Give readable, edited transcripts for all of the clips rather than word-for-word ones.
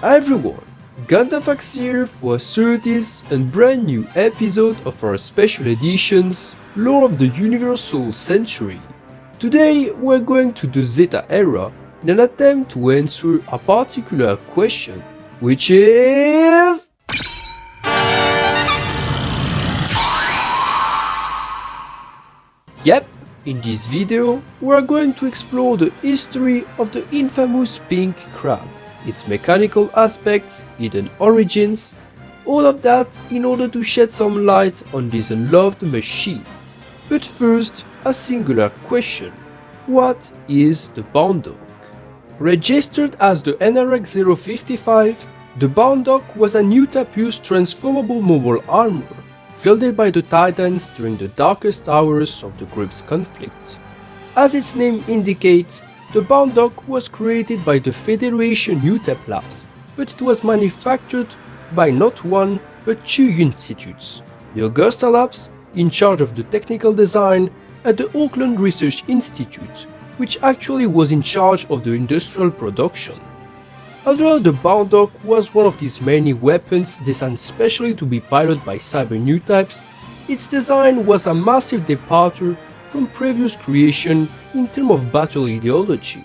Hi everyone, Gundam Fox here for a 30th and brand new episode of our special editions Lore of the Universal Century. Today we're going to the Zeta era in an attempt to answer a particular question, which is... Yep, in this video we're going to explore the history of the infamous pink crab, its mechanical aspects, hidden origins, all of that in order to shed some light on this unloved machine. But first, a singular question: what is the Baund Doc? Registered as the NRX 055, the Baund Doc was a new type-used transformable mobile armor, fielded by the Titans during the darkest hours of the group's conflict. As its name indicates, the Baund Doc was created by the Federation New-Type Labs, but it was manufactured by not one but two institutes: the Augusta Labs, in charge of the technical design, and the Auckland Research Institute, which actually was in charge of the industrial production. Although the Baund Doc was one of these many weapons designed specially to be piloted by cyber new types, its design was a massive departure from previous creation in terms of battle ideology.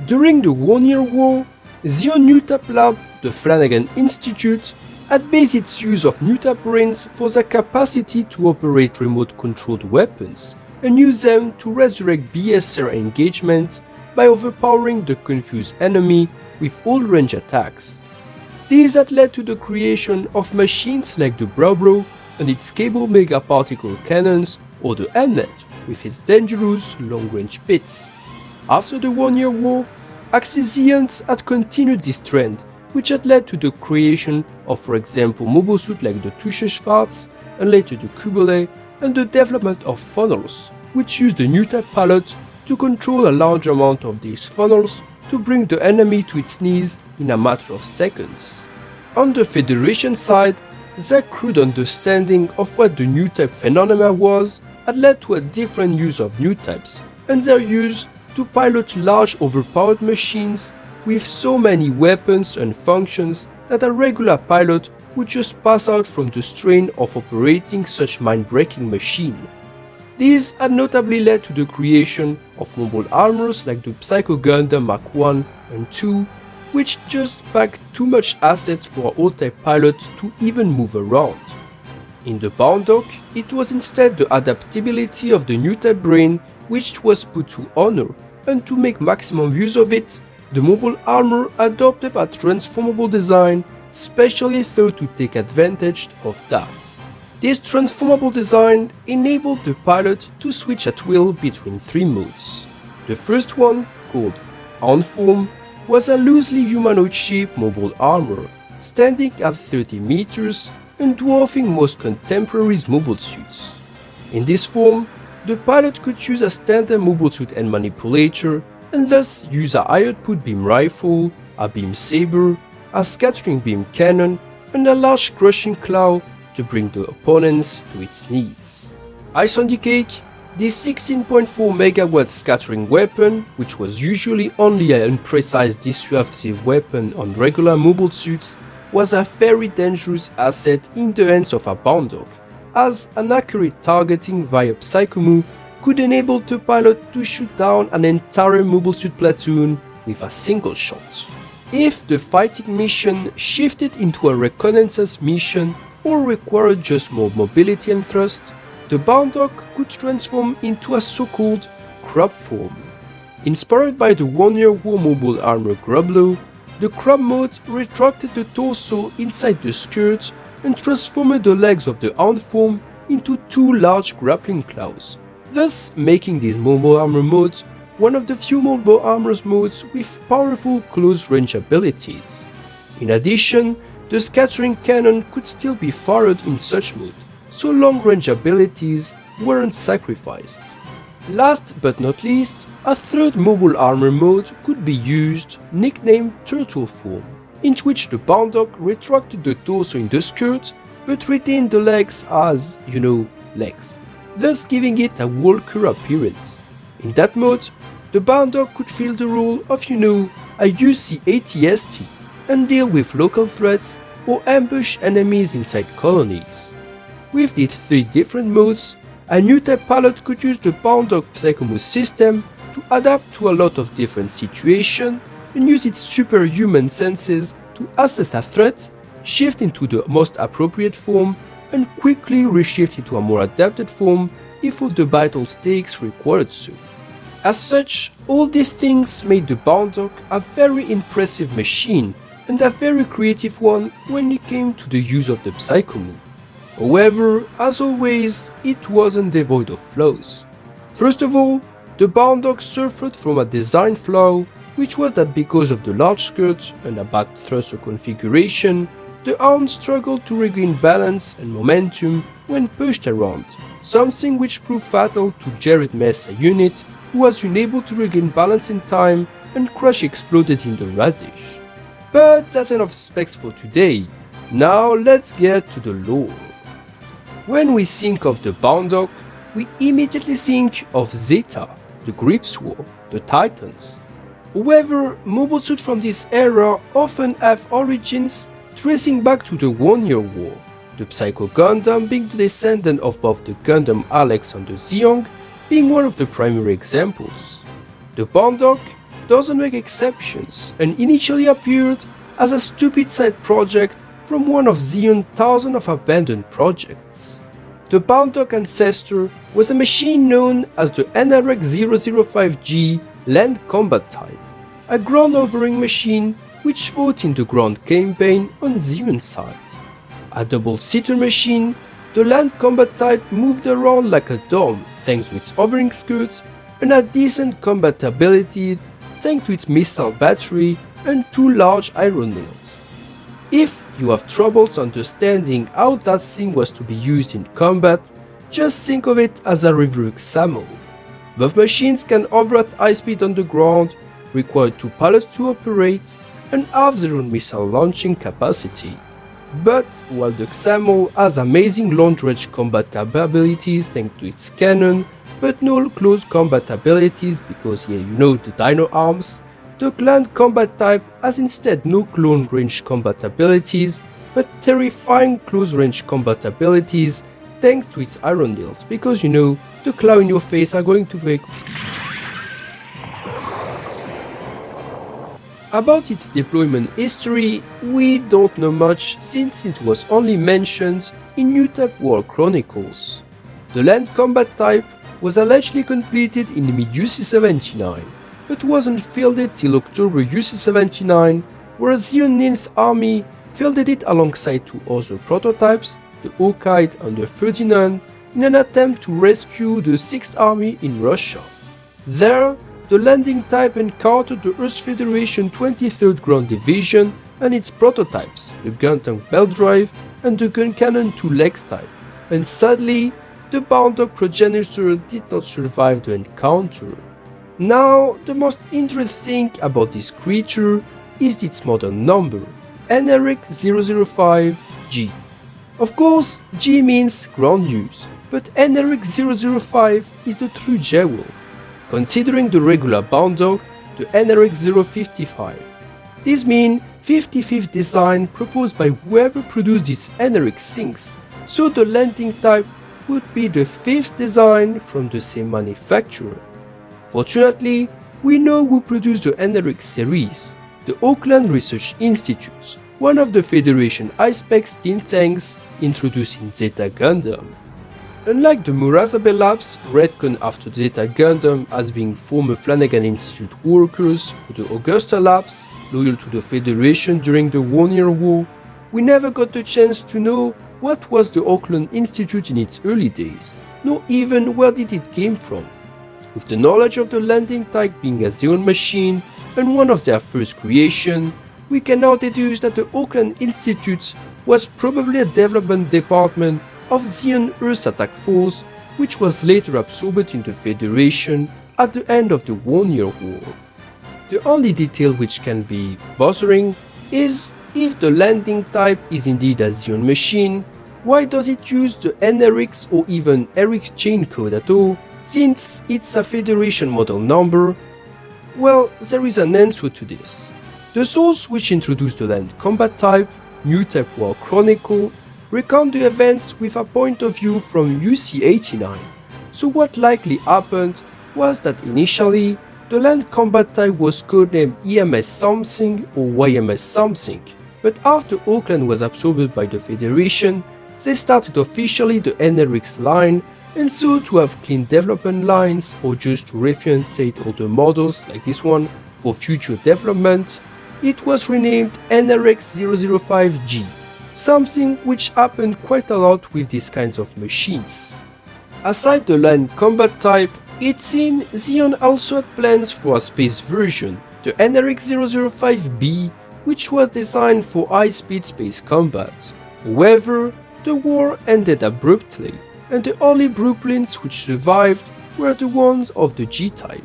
During the 1 Year War, the New Type Lab, the Flanagan Institute, had based its use of new type brains for their capacity to operate remote-controlled weapons, and use them to resurrect BSR engagement by overpowering the confused enemy with all-range attacks. These had led to the creation of machines like the Brobro and its cable megaparticle cannons, or the Mnet with its dangerous long-range pits. After the 1 Year War, Axisians had continued this trend, which had led to the creation of, for example, mobile suits like the Tuschschwarz, and later the Kubele, and the development of funnels, which used the new type pilot to control a large amount of these funnels to bring the enemy to its knees in a matter of seconds. On the Federation side, their crude understanding of what the new type phenomena was had led to a different use of new types, and their use to pilot large overpowered machines with so many weapons and functions that a regular pilot would just pass out from the strain of operating such mind-breaking machine. These had notably led to the creation of mobile armors like the Psycho Gundam Mark 1 and 2, which just packed too much assets for an old-type pilot to even move around. In the Baund Doc, it was instead the adaptability of the new type brain which was put to honor, and to make maximum use of it, the mobile armor adopted a transformable design specially thought to take advantage of that. This transformable design enabled the pilot to switch at will between three modes. The first one, called On Form, was a loosely humanoid-shaped mobile armor, standing at 30 meters and dwarfing most contemporary mobile suits. In this form, the pilot could use a standard mobile suit and manipulator, and thus use a high-output beam rifle, a beam saber, a scattering beam cannon, and a large crushing claw to bring the opponents to its knees. Ice on the cake, this 16.4 MW scattering weapon, which was usually only an imprecise dissuasive weapon on regular mobile suits, was a very dangerous asset in the hands of a Baund Doc, as an accurate targeting via Psychomu could enable the pilot to shoot down an entire mobile suit platoon with a single shot. If the fighting mission shifted into a reconnaissance mission or required just more mobility and thrust, the Baund Doc could transform into a so-called crab form. Inspired by the 1 Year War mobile armor Grublow, the crab mode retracted the torso inside the skirt and transformed the legs of the hand form into two large grappling claws, thus making this mobile armor mode one of the few mobile armor modes with powerful close-range abilities. In addition, the scattering cannon could still be fired in such mode, so long-range abilities weren't sacrificed. Last but not least, a third mobile armor mode could be used, nicknamed Turtle Form, in which the Baund Doc retracted the torso in the skirt but retained the legs as, legs, thus giving it a walker appearance. In that mode, the Baund Doc could fill the role of, a UC-ATST, and deal with local threats or ambush enemies inside colonies. With these 3 different modes, a new type pilot could use the Baund Doc Psychomove system to adapt to a lot of different situations and use its superhuman senses to assess a threat, shift into the most appropriate form, and quickly reshift into a more adapted form if all the vital stakes required so. As such, all these things made the Baund Doc a very impressive machine and a very creative one when it came to the use of the Psychomove. However, as always, it wasn't devoid of flaws. First of all, the Baund Doc suffered from a design flaw, which was that because of the large skirt and a bad thruster configuration, the arm struggled to regain balance and momentum when pushed around, something which proved fatal to Jared Mesa unit, who was unable to regain balance in time and crash exploded in the radish. But that's enough specs for today. Now let's get to the lore. When we think of the Baund Doc, we immediately think of Zeta, the Grips War, the Titans. However, mobile suits from this era often have origins tracing back to the 1 Year War, the Psycho Gundam being the descendant of both the Gundam Alex and the Zeong, being one of the primary examples. The Baund Doc doesn't make exceptions and initially appeared as a stupid side project from one of Zeon's thousands of abandoned projects. The Baund Doc ancestor was a machine known as the NRX-005G Land Combat Type, a ground hovering machine which fought in the ground campaign on Zeon's side. A double-seater machine, the Land Combat Type moved around like a dome thanks to its hovering skirts and had decent combat ability thanks to its missile battery and 2 large iron nails. If you have troubles understanding how that thing was to be used in combat, just think of it as a reverse SAMO. Both machines can hover at high speed on the ground, require 2 pilots to operate, and have their own missile launching capacity. But while the XAMO has amazing long-range combat capabilities thanks to its cannon, but no close combat abilities because yeah, you know the dino arms, the Land Combat Type has instead no close-range combat abilities, but terrifying close-range combat abilities thanks to its iron nails, because you know, the claw in your face are going to fake. About its deployment history, we don't know much since it was only mentioned in New Type War Chronicles. The Land Combat Type was allegedly completed in mid-UC-79, but wasn't fielded till October UC-79, where the 9th Army fielded it alongside 2 other prototypes, the Orchid and the Ferdinand, in an attempt to rescue the 6th Army in Russia. There, the landing type encountered the Earth Federation 23rd Ground Division and its prototypes, the gun tank belt drive and the gun cannon 2 legs type, and sadly, the Baund Doc progenitor did not survive the encounter. Now, the most interesting thing about this creature is its modern number, NRX-005G. Of course, G means ground use, but NRX-005 is the true jewel. Considering the regular Baund Doc, the NRX-055. This means 55th design proposed by whoever produced this NRX things, so the landing type would be the 5th design from the same manufacturer. Fortunately, we know who produced the NRX series, the Auckland Research Institute, one of the Federation high-spec think tanks introducing Zeta Gundam. Unlike the Murasabe Labs, retcon after Zeta Gundam as being former Flanagan Institute workers, or the Augusta Labs, loyal to the Federation during the 1 Year War, we never got the chance to know what was the Auckland Institute in its early days, nor even where did it came from. With the knowledge of the landing type being a Zeon machine and one of their first creation, we can now deduce that the Auckland Institute was probably a development department of Zeon Earth Attack Force, which was later absorbed in the Federation at the end of the 1 Year War. The only detail which can be bothering is if the landing type is indeed a Zeon machine, why does it use the NRX or even RX chain code at all, since it's a Federation model number? Well, there is an answer to this. The source which introduced the land combat type, New Type War Chronicle, recount the events with a point of view from UC-89. So what likely happened was that initially, the land combat type was codenamed EMS something or YMS something, but after Auckland was absorbed by the Federation, they started officially the NRX line, and so to have clean development lines or just to reference older models like this one for future development, it was renamed NRX 005G, something which happened quite a lot with these kinds of machines. Aside the land combat type, it seemed Xeon also had plans for a space version, the NRX 005B, which was designed for high-speed space combat. However, the war ended abruptly, and the only blueprints which survived were the ones of the G-type.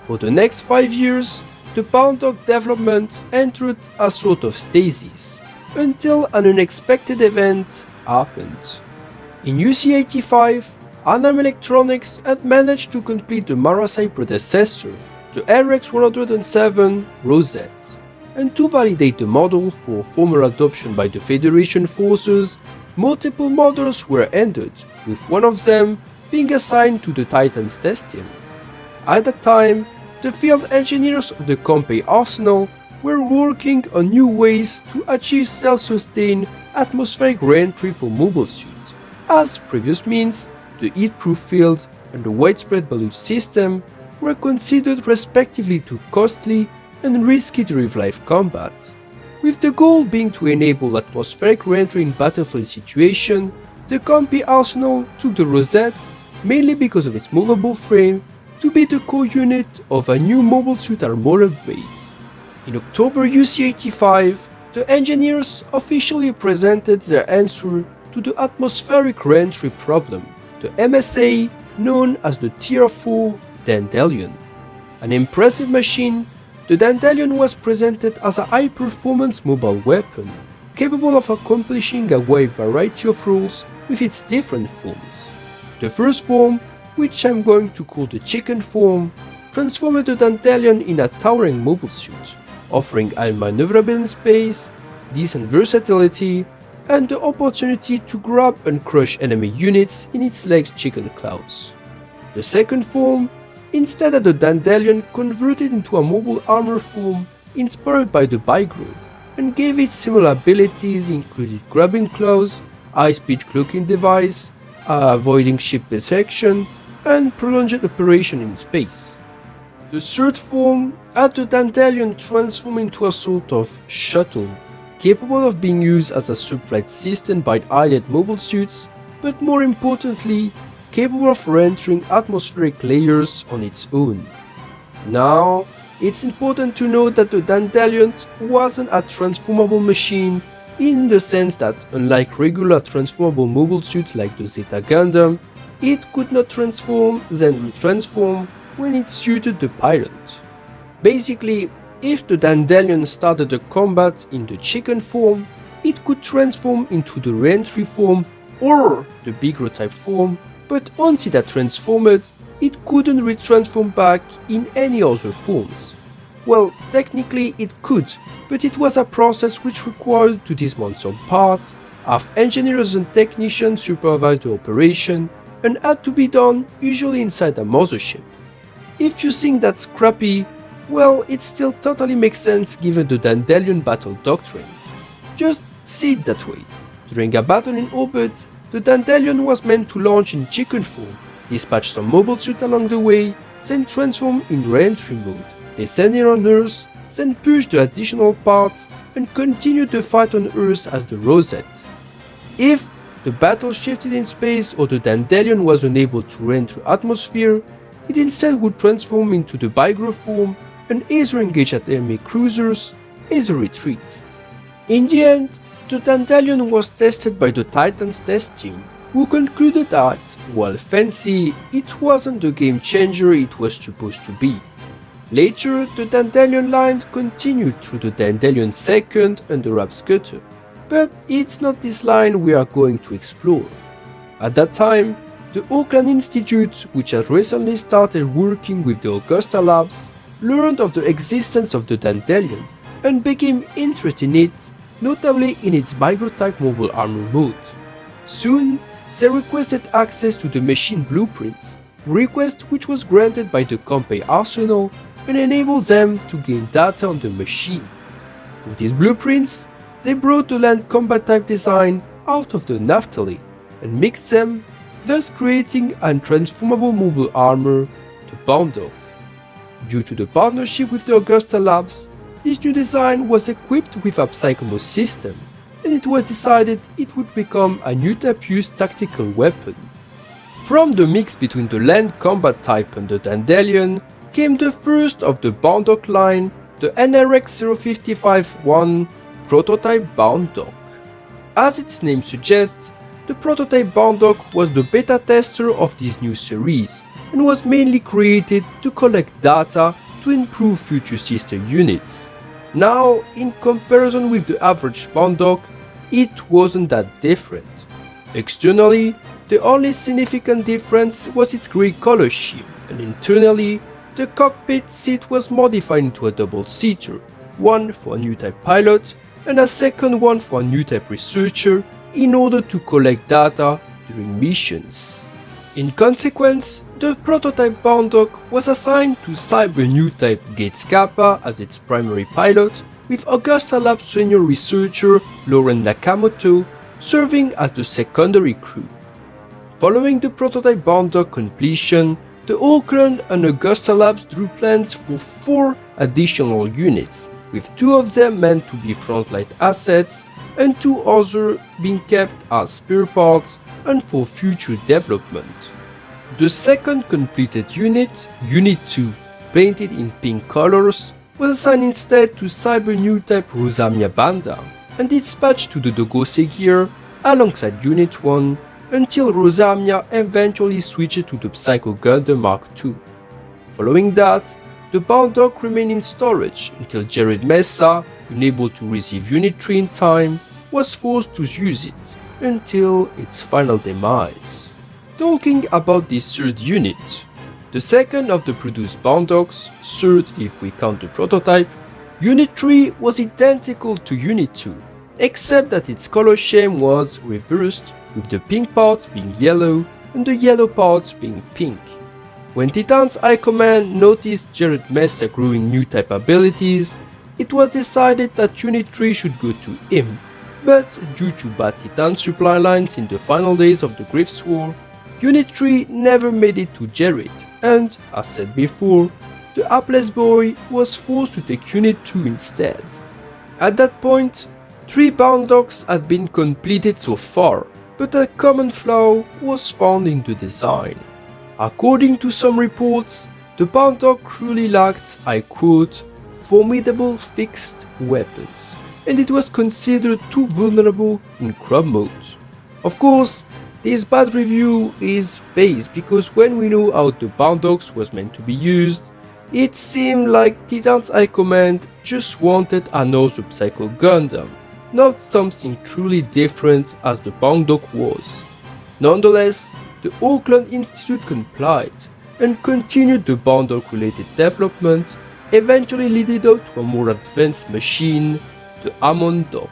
For the next 5 years, the Baund Doc development entered a sort of stasis, until an unexpected event happened. In UC-85, Anam Electronics had managed to complete the Marasai predecessor, the RX-107 Rosette, and to validate the model for formal adoption by the Federation forces, multiple models were ended, with one of them being assigned to the Titan's test team. At that time, the field engineers of the Compay Arsenal were working on new ways to achieve self-sustained atmospheric re-entry for mobile suits, as previous means, the heat-proof field and the widespread balloon system were considered respectively too costly and risky to real-life combat, with the goal being to enable atmospheric re-entry in battlefield situation. The Compay Arsenal took the Rosette, mainly because of its movable frame, to be the core unit of a new mobile suit armored base. In October UC-85, the engineers officially presented their answer to the atmospheric re-entry problem, the MSA known as the Tier 4 Dandelion. An impressive machine, the Dandelion was presented as a high-performance mobile weapon, capable of accomplishing a wide variety of roles with its different forms. The first form, which I'm going to call the chicken form, transformed the Dandelion in a towering mobile suit, offering high maneuverability in space, decent versatility, and the opportunity to grab and crush enemy units in its legs chicken claws. The second form, instead of the Dandelion, converted into a mobile armor form inspired by the Bygro, and gave it similar abilities including grabbing claws, high-speed cloaking device, avoiding ship detection, and prolonged operation in space. The third form had the Dandelion transform into a sort of shuttle, capable of being used as a subflight system by allied mobile suits, but more importantly, capable of re-entering atmospheric layers on its own. Now, it's important to note that the Dandelion wasn't a transformable machine in the sense that, unlike regular transformable mobile suits like the Zeta Gundam, it could not transform then retransform when it suited the pilot. Basically, if the Dandelion started the combat in the chicken form, it could transform into the re-entry form or the Bygro type form, but once it had transformed, it couldn't retransform back in any other forms. Well, technically it could, but it was a process which required to dismount some parts, have engineers and technicians supervise the operation, and had to be done usually inside a mothership. If you think that's crappy, well, it still totally makes sense given the Dandelion battle doctrine. Just see it that way. During a battle in orbit, the Dandelion was meant to launch in chicken form, dispatch some mobile suit along the way, then transform in re-entry mode, descend in on Earth, then push the additional parts and continue the fight on Earth as the Rosette. If the battle shifted in space or the Dandelion was unable to re-enter atmosphere, it instead would transform into the Bygro form and either engage at enemy cruisers, either retreat. In the end, the Dandelion was tested by the Titan's test team, who concluded that, while fancy, it wasn't the game changer it was supposed to be. Later, the Dandelion line continued through the Dandelion 2nd and the Rapscutter, but it's not this line we are going to explore. At that time, the Auckland Institute, which had recently started working with the Augusta Labs, learned of the existence of the Dandelion and became interested in it, notably in its micro-type mobile armor mode. Soon, they requested access to the machine blueprints, a request which was granted by the Compay arsenal and enabled them to gain data on the machine. With these blueprints, they brought the land combat type design out of the naphthalene and mixed them, thus creating a transformable mobile armor, the Baund Doc. Due to the partnership with the Augusta Labs, this new design was equipped with a Psychomos system, and it was decided it would become a new type-use tactical weapon. From the mix between the land combat type and the Dandelion came the first of the Baund Doc line, the NRX-055-1 prototype Baund Doc. As its name suggests, the prototype Baund Doc was the beta tester of this new series and was mainly created to collect data to improve future sister units. Now, in comparison with the average Baund Doc, it wasn't that different. Externally, the only significant difference was its grey color scheme, and internally, the cockpit seat was modified into a double-seater, one for a new type pilot and a second one for a new type researcher in order to collect data during missions. In consequence, the prototype Baund Doc was assigned to Cyber New Type Gates Kappa as its primary pilot, with Augusta Labs senior researcher Lauren Nakamoto serving as the secondary crew. Following the prototype Baund Doc completion, the Auckland and Augusta Labs drew plans for 4 additional units, with 2 of them meant to be frontline assets and 2 others being kept as spare parts and for future development. The second completed unit, Unit 2, painted in pink colors, was assigned instead to Cyber New Type Rosamia Banda and dispatched to the Dogose gear alongside Unit 1 until Rosamia eventually switched to the Psycho Gundam Mark II. Following that, the Baund Doc remained in storage until Jared Mesa, unable to receive Unit 3 in time, was forced to use it until its final demise. Talking about this third unit, the second of the produced Baund Docs, third if we count the prototype, Unit 3 was identical to Unit 2, except that its color scheme was reversed, with the pink parts being yellow and the yellow parts being pink. When Titan's High Command noticed Jared Mesa growing new type abilities, it was decided that Unit 3 should go to him, but due to bad Titan supply lines in the final days of the Griff's War, Unit 3 never made it to Jared, and, as said before, the hapless boy was forced to take Unit 2 instead. At that point, 3 Baund Docs had been completed so far, but a common flaw was found in the design. According to some reports, the Baund Doc cruelly lacked, I quote, formidable fixed weapons, and it was considered too vulnerable in crab mode. Of course, this bad review is based because when we know how the Baund Docs was meant to be used, it seemed like Titan's High Command just wanted another Psycho Gundam, not something truly different as the Baund Doc was. Nonetheless, the Auckland Institute complied and continued the Baund Doc related development, eventually leading up to a more advanced machine, the Amon Doc.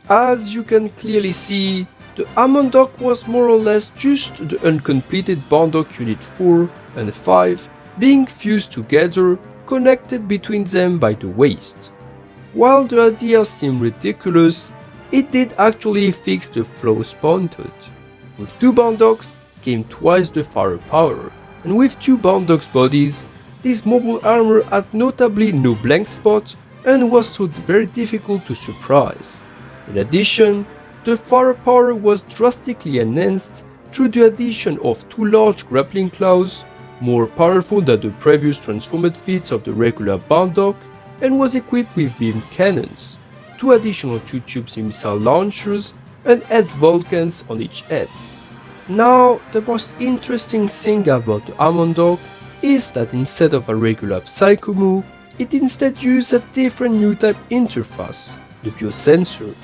As you can clearly see, the Amon Doc was more or less just the uncompleted Baund Doc Unit 4 and 5 being fused together, connected between them by the waist. While the idea seemed ridiculous, it did actually fix the flaws spotted. With 2 Baund Docs came twice the firepower, and with 2 Baund Docs bodies, this mobile armor had notably no blank spot and was so very difficult to surprise. In addition, the firepower was drastically enhanced through the addition of 2 large grappling claws, more powerful than the previous transformed feats of the regular Baund Doc, and was equipped with beam cannons, 2 additional tubes missile launchers, and head Vulcans on each head. Now, the most interesting thing about the Amon Doc is that instead of a regular Psychomu, it instead used a different new type interface, the biosensor.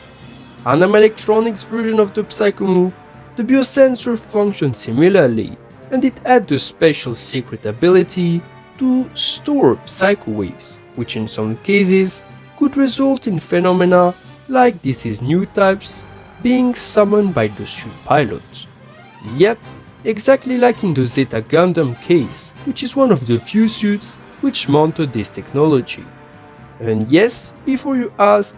An electronics version of the Psychomu, the biosensor functioned similarly, and it had the special secret ability to store psycho waves, which in some cases could result in phenomena like these new types being summoned by the suit pilot. Yep, exactly like in the Zeta Gundam case, which is one of the few suits which mounted this technology. And yes, before you asked,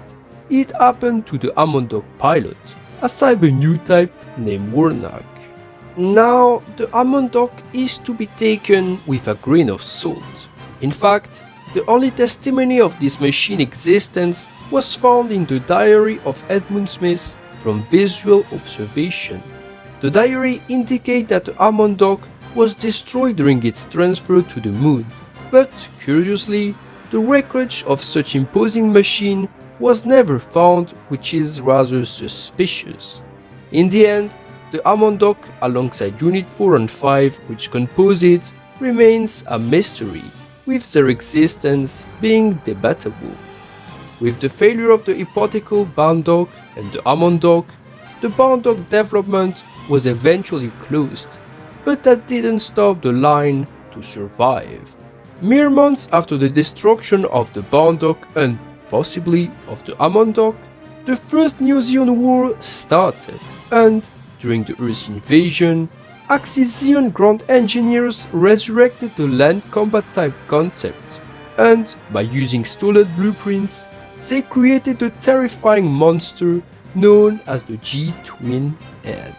it happened to the Amon Doc pilot, a cyber new type named Warnak. Now, the Amon Doc is to be taken with a grain of salt. In fact, the only testimony of this machine existence was found in the diary of Edmund Smith from visual observation. The diary indicates that the Amon Doc was destroyed during its transfer to the moon, but curiously, the wreckage of such imposing machine was never found, which is rather suspicious. In the end, the Amon Doc alongside Unit 4 and 5 which compose it remains a mystery, with their existence being debatable. With the failure of the hypothetical Baund Doc and the Amon Doc, the Baund Doc development was eventually closed, but that didn't stop the line to survive. Mere months after the destruction of the Baund Doc and possibly of the Amon Doc, the First New Zeon War started, and during the Earth invasion, Axis Zeon ground engineers resurrected the land combat type concept, and by using stolen blueprints, they created the terrifying monster known as the G-Twin Head.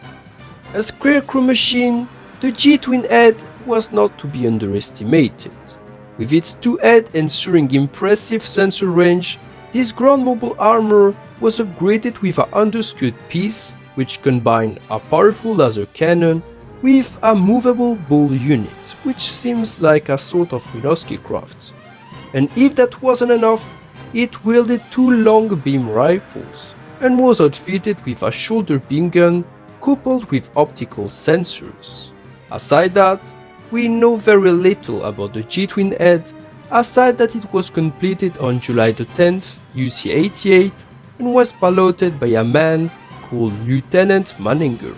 A scarecrow machine, the G-Twin Head was not to be underestimated. With its two heads ensuring impressive sensor range, this ground mobile armor was upgraded with an underskirt piece which combined a powerful laser cannon with a movable ball unit, which seems like a sort of Minosky craft. And if that wasn't enough, it wielded two long beam rifles and was outfitted with a shoulder beam gun coupled with optical sensors. Aside that, we know very little about the G-Twin Head, aside that it was completed on July the 10th, UC-88, and was piloted by a man called Lieutenant Manninger.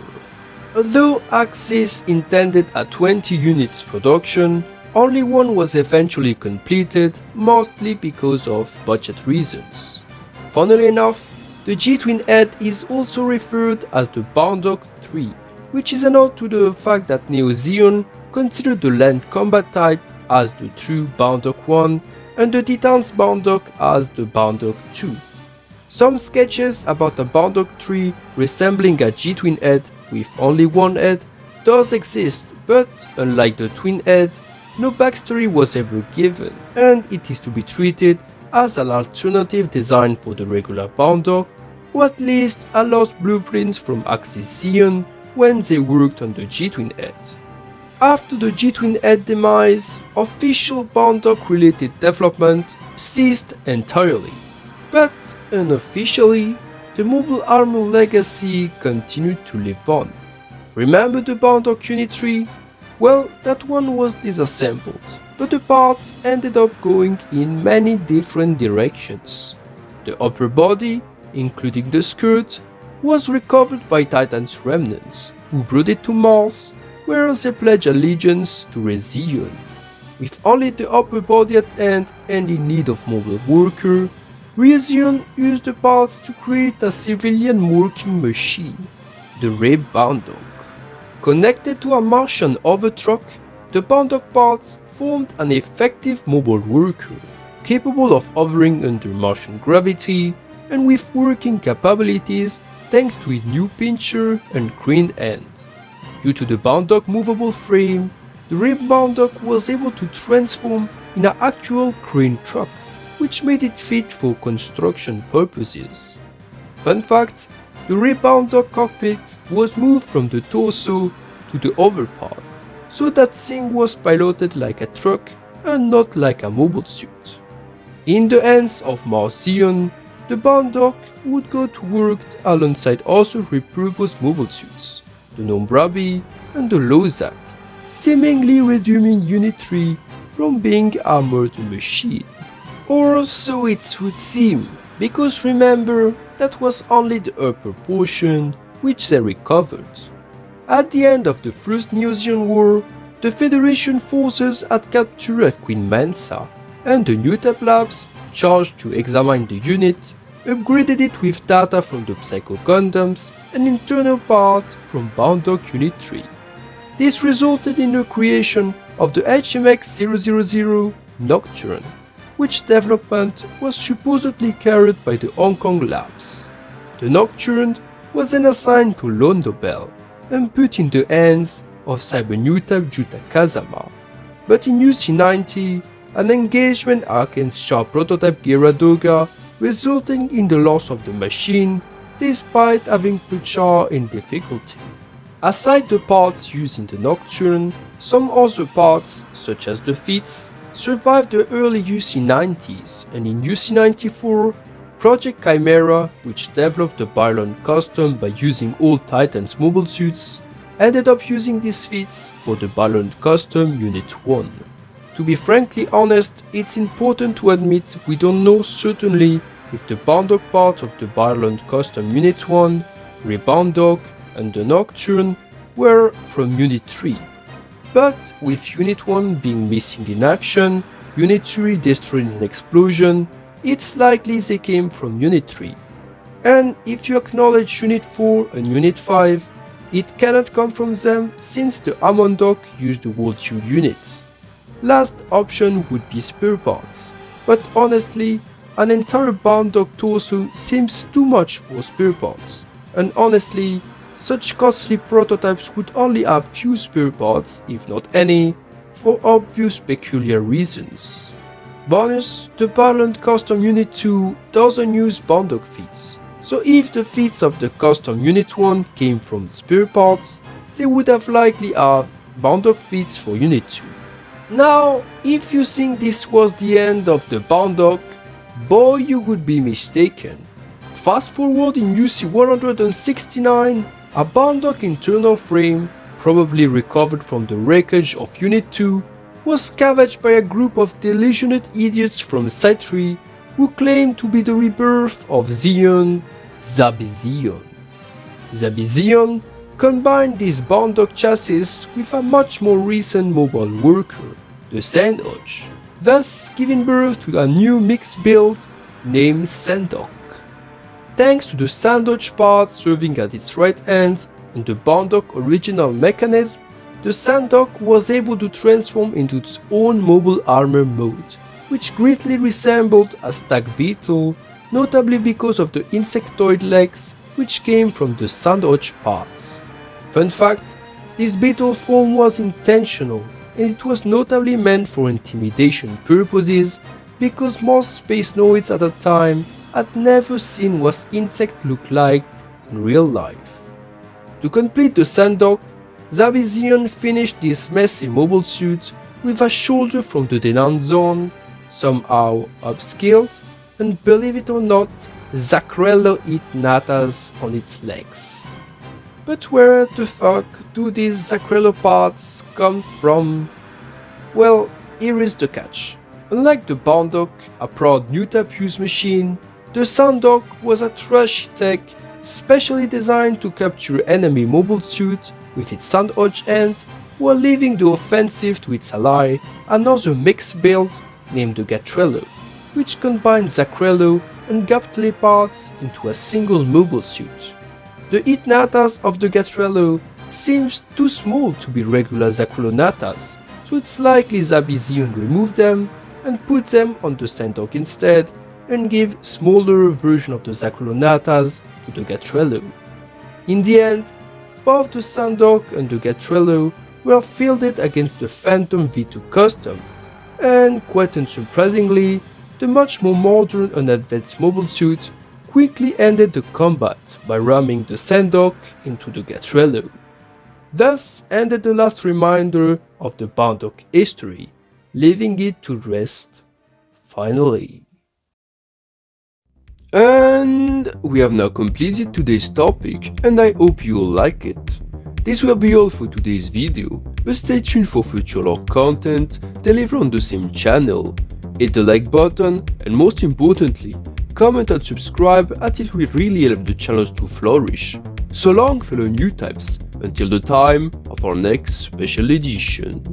Although Axis intended a 20 units production, only one was eventually completed, mostly because of budget reasons. Funnily enough, the G-Twin Head is also referred as the Baund Doc 3, which is a nod to the fact that Neo Zeon considered the land combat type as the true Baund Doc 1 and the Titan's Baund Doc as the Baund Doc 2. Some sketches about a Baund Doc 3 resembling a G-Twin Head with only one head does exist, but unlike the Twin Head, no backstory was ever given, and it is to be treated as an alternative design for the regular Baund Doc, or at least a lost blueprints from Axis Zeon when they worked on the G-Twin Head. After the G-Twin Head demise, official Baund Doc related development ceased entirely, but unofficially, the mobile armor legacy continued to live on. Remember the Baund Doc Unit 3? Well, that one was disassembled, but the parts ended up going in many different directions. The upper body, including the skirt, was recovered by Titan's remnants, who brought it to Mars, where they pledged allegiance to ReZeon. With only the upper body at hand and in need of mobile worker, ReZeon used the parts to create a civilian working machine, the ReBaund Doc. Connected to a Martian hover truck, the Baund Doc parts formed an effective mobile worker, capable of hovering under Martian gravity and with working capabilities thanks to its new pincher and crane end. Due to the Baund Doc movable frame, the ReBaund Doc was able to transform in an actual crane truck, which made it fit for construction purposes. Fun fact, the ReBaund Doc cockpit was moved from the torso to the overpart, so that thing was piloted like a truck and not like a mobile suit. In the hands of Mars Zeon, the Baund Doc would go to work alongside also repurposed mobile suits, the Nombrabi and the Lozak, seemingly redeeming Unit 3 from being a murder machine. Or so it would seem, because remember, that was only the upper portion which they recovered. At the end of the First New Zeon War, the Federation forces had captured Queen Mansa, and the New Type Labs charged to examine the unit, upgraded it with data from the Psycho Gundams and internal parts from Baund Doc Unit 3. This resulted in the creation of the HMX-000 Nocturne, which development was supposedly carried by the Hong Kong labs. The Nocturne was then assigned to Londo Bell and put in the hands of Cybernew-type Juta Kazama. But in UC-90, an engagement against Sharp prototype Geradoga, resulting in the loss of the machine, despite having put Char in difficulty. Aside the parts used in the Nocturne, some other parts, such as the feats, survived the early UC-90s, and in UC-94, Project Chimera, which developed the Byarlant Custom by using all Titans mobile suits, ended up using these feats for the Byarlant Custom Unit 1. To be frankly honest, it's important to admit we don't know certainly if the Baund Doc part of the Byarlant Custom Unit 1, ReBaund Doc, and the Nocturne were from Unit 3. But with Unit 1 being missing in action, Unit 3 destroyed in an explosion, it's likely they came from Unit 3. And if you acknowledge Unit 4 and Unit 5, it cannot come from them since the Amon Doc used the World 2 units. Last option would be spare parts, but honestly, an entire Baund Doc torso seems too much for spare parts, and honestly, such costly prototypes would only have few spare parts, if not any, for obvious peculiar reasons. Bonus, the Byarlant Custom Unit 2 doesn't use Baund Doc feats, so if the feats of the Custom Unit 1 came from spare parts, they would have likely have Baund Doc feats for Unit 2. Now, if you think this was the end of the Baund Doc, boy, you would be mistaken. Fast forward in UC 169, a Baund Doc internal frame, probably recovered from the wreckage of Unit 2, was scavenged by a group of delusional idiots from Site 3 who claimed to be the rebirth of Zion, Zabizion. Zabizion combined this Baund Doc chassis with a much more recent mobile worker, the Sandwich, thus giving birth to a new mixed build named Sandoc. Thanks to the Sandwich part serving at its right hand and the Baund Doc original mechanism, the Sandoc was able to transform into its own mobile armor mode, which greatly resembled a stag beetle, notably because of the insectoid legs which came from the Sandwich parts. Fun fact, this beetle form was intentional, and it was notably meant for intimidation purposes because most space noids at the time had never seen what insects look like in real life. To complete the Sandoc, Zabizion finished this messy mobile suit with a shoulder from the Denan zone, somehow upscaled, and believe it or not, Zacrello eat natas on its legs. But where the fuck do these Zacrello parts come from? Well, here is the catch. Unlike the Baund Doc, a proud new type use machine, the Sandoc was a trashy tech specially designed to capture enemy mobile suit with its Sandwich end while leaving the offensive to its ally, another mixed build named the Gatrello, which combined Zacrello and Gaptele parts into a single mobile suit. The hit natas of the Gatrello seems too small to be regular Zacrello natas, so it's likely Zabizion removed them and put them on the Sandoc instead and gave smaller version of the Zacrello natas to the Gatrello. In the end, both the Sandoc and the Gatrello were fielded against the Phantom V2 Custom, and quite unsurprisingly, the much more modern and advanced mobile suit quickly ended the combat by ramming the Sandoc into the Gatrello. Thus ended the last reminder of the Baund Doc history, leaving it to rest finally. And we have now completed today's topic, and I hope you all like it. This will be all for today's video, but stay tuned for future lore content delivered on the same channel. Hit the like button, and most importantly, comment and subscribe as it will really help the channel to flourish. So long fellow new types, until the time of our next special edition.